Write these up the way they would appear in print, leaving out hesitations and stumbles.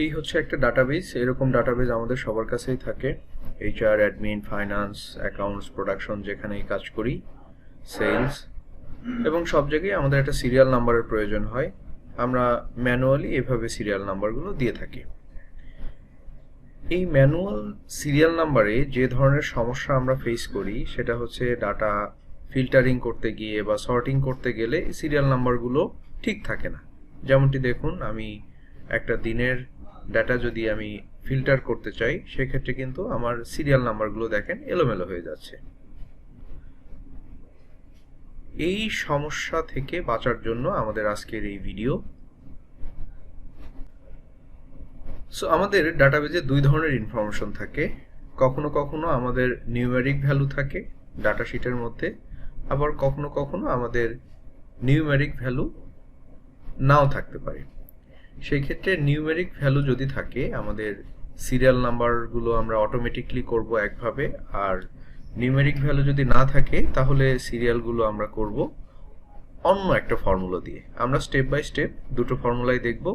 এই হচ্ছে একটা ডাটাবেস। এরকম ডাটাবেস আমাদের সবার কাছেই থাকে। HR, admin, finance, accounts, production যেখানেই কাজ করি, সেলস, এবং সব জায়গায় আমাদের একটা সিরিয়াল নাম্বারের প্রয়োজন হয়। আমরা ম্যানুয়ালি এভাবে সিরিয়াল নাম্বারগুলো দিয়ে থাকি। এই ম্যানুয়াল সিরিয়াল নাম্বারে যে ধরনের সমস্যা আমরা ফেস করি সেটা হচ্ছে ডাটা ফিল্টারিং করতে গিয়ে বা সর্টিং করতে গেলে সিরিয়াল নাম্বারগুলো ঠিক থাকে না। যেমনটি দেখুন, আমি একটা দিনের ডাটা যদি আমি ফিল্টার করতে চাই সেক্ষেত্রে কিন্তু আমার সিরিয়াল নাম্বারগুলো দেখেন এলোমেলো হয়ে যাচ্ছে। এই সমস্যা থেকে বাঁচার জন্য আমাদের আজকের এই ভিডিও। সো আমাদের ডাটাবেজে দুই ধরনের ইনফরমেশন থাকে। কখনো কখনো আমাদের নিউমেরিক ভ্যালু থাকে ডাটা শিটের মধ্যে, আবার কখনো কখনো আমাদের নিউমেরিক ভ্যালু নাও থাকতে পারে। সেই ক্ষেত্রে নিউমেরিক ভ্যালু যদি থাকে, আমাদের সিরিয়াল নাম্বারগুলো আমরা অটোমেটিকলি করব একভাবে, আর নিউমেরিক ভ্যালু যদি না থাকে তাহলে সিরিয়ালগুলো আমরা করব অন্য একটা ফর্মুলা দিয়ে। আমরা স্টেপ বাই স্টেপ দুটো ফর্মুলাই দেখব।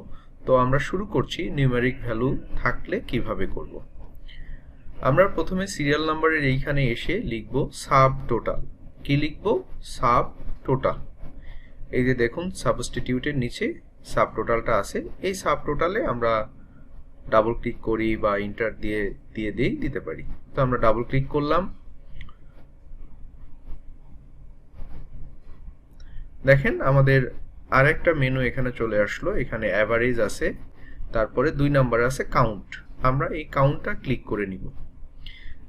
তো আমরা শুরু করছি নিউমেরিক ভ্যালু থাকলে কিভাবে করব। আমরা প্রথমে সিরিয়াল নাম্বারের এইখানে এসে লিখব সাব টোটাল। কি লিখব? Sub total. এই যে দেখুন সাবস্টিটিউটের নিচে সাব টোটালটা আছে। এই সাব টোটালে আমরা ডাবল ক্লিক করি বা ইন্টার দিয়ে দিতে পারি। তো আমরা ডাবল ক্লিক করলাম। দেখেন আমাদের আরেকটা মেনু এখানে চলে আসলো। এখানে অ্যাভারেজ আছে, তারপরে 2 নাম্বার আছে কাউন্ট। আমরা এই কাউন্টটা ক্লিক করে নিব।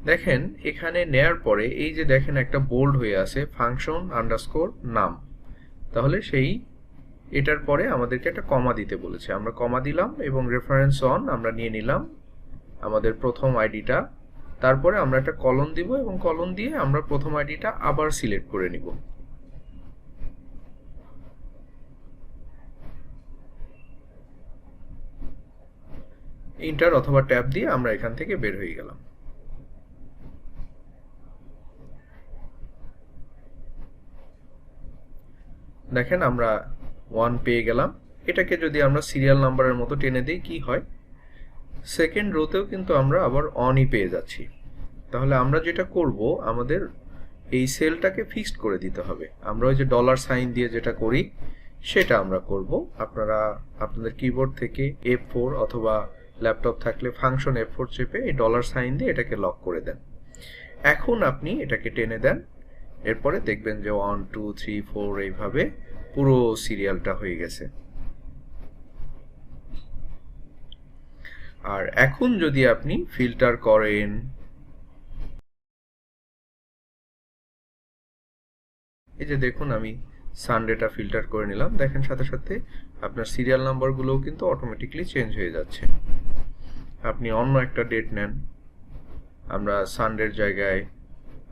দেখেন এখানে নেয়ার পরে এই যে দেখেন একটা বোল্ড হয়ে আছে ফাংশন আন্ডারস্কোর নাম। তাহলে সেই এটার পরে আমাদেরকে একটা কমা দিতে বলেছে, আমরা কমা দিলাম এবং রেফারেন্স অন আমরা নিয়ে নিলাম আমাদের প্রথম আইডিটা। তারপরে আমরা একটা কলন দিব এবং কলন দিয়ে আমরা প্রথম আইডিটা আবার সিলেক্ট করে নিব। ইন্টার অথবা ট্যাব দিয়ে আমরা এখান থেকে বের হয়ে গেলাম। দেখেন আমরা 1 পেয়ে গেলাম। এটাকে যদি আমরা সিরিয়াল নাম্বারের মতো টেনে দিই কি হয়, সেকেন্ড রোতেও কিন্তু আমরা আবার অনই পেয়ে যাচ্ছি। তাহলে আমরা যেটা করব, আমাদের এই সেলটাকে ফিক্সড করে দিতে হবে। আমরা ওই যে ডলার সাইন দিয়ে যেটা করি সেটা আমরা করব। আপনারা আপনাদের কিবোর্ড থেকে F4 অথবা ল্যাপটপ থাকলে ফাংশন F4 চেপে এই ডলার সাইন দিয়ে এটাকে লক করে দেন। এখন আপনি এটাকে টেনে দেন, এরপরে দেখবেন যে 1 2 3 4 এইভাবে পুরো সিরিয়ালটা হয়ে গেছে। আর এখন যদি আপনি ফিল্টার করেন, এই যে দেখুন আমি সানডেটা ফিল্টার করে নিলাম। দেখেন সাথে সাথে আপনার সিরিয়াল নাম্বারগুলোও কিন্তু অটোমেটিকলি চেঞ্জ হয়ে যাচ্ছে। আপনি অন্য একটা ডেট নেন, আমরা সানডের জায়গায়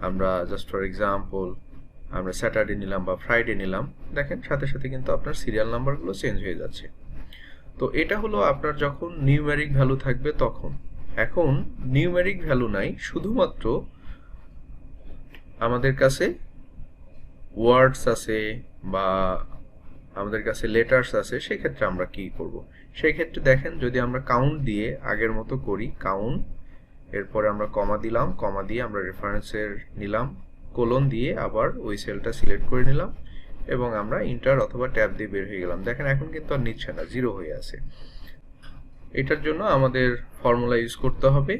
আমরা জাস্ট ফর এক্সাম্পল আমরা স্যাটারডে নিলাম বা ফ্রাইডে নিলাম। দেখেন সাথে সাথে কিন্তু আপনার সিরিয়াল নাম্বারগুলো চেঞ্জ হয়ে যাচ্ছে। তো এটা হলো আপনার যখন নিউমেরিক ভ্যালু থাকবে তখন। এখন নিউমেরিক ভ্যালু নাই, শুধুমাত্র আমাদের কাছে ওয়ার্ডস আছে বা আমাদের কাছে লেটার্স আছে, সেক্ষেত্রে আমরা কি করব? সেক্ষেত্রে দেখেন যদি আমরা কাউন্ট দিয়ে আগের মতো করি, কাউন্ট, এরপরে আমরা কমা দিলাম, কমা দিয়ে আমরা রেফারেন্সের নিলাম, কোলন দিয়ে আবার ওই সেলটা সিলেক্ট করে নিলাম এবং আমরা ইন্টার অথবা ট্যাব দিয়ে বের হয়ে গেলাম। দেখেন এখন কিন্তু আর নিচ্ছে না, জিরো হয়ে আছে। এটার জন্য আমাদের ফর্মুলা ইউজ করতে হবে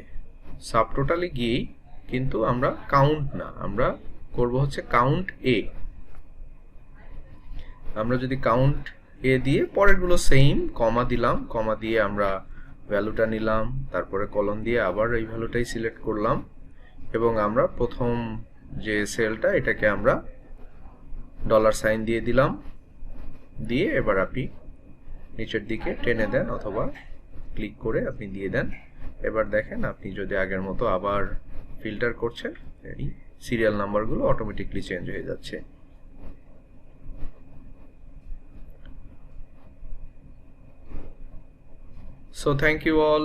সাব টোটালে গিয়েই, কিন্তু আমরা কাউন্ট না, আমরা করব হচ্ছে কাউন্ট এ। আমরা যদি কাউন্ট এ দিয়ে পরেরগুলো সেম কমা দিলাম, কমা দিয়ে আমরা ভ্যালুটা নিলাম, তারপরে কলন দিয়ে আবার এই ভ্যালুটাই সিলেক্ট করলাম এবং আমরা প্রথম যে সেলটা এটাকে আমরা ডলার সাইন দিয়ে দিলাম, দিয়ে এবার আপনি নিচের দিকে টেনে দেন অথবা ক্লিক করে আপনি দিয়ে দেন। এবার দেখেন আপনি যদি আগের মতো আবার ফিল্টার করছেন, এই সিরিয়াল নাম্বারগুলো অটোমেটিকলি চেঞ্জ হয়ে যাচ্ছে। So thank you all.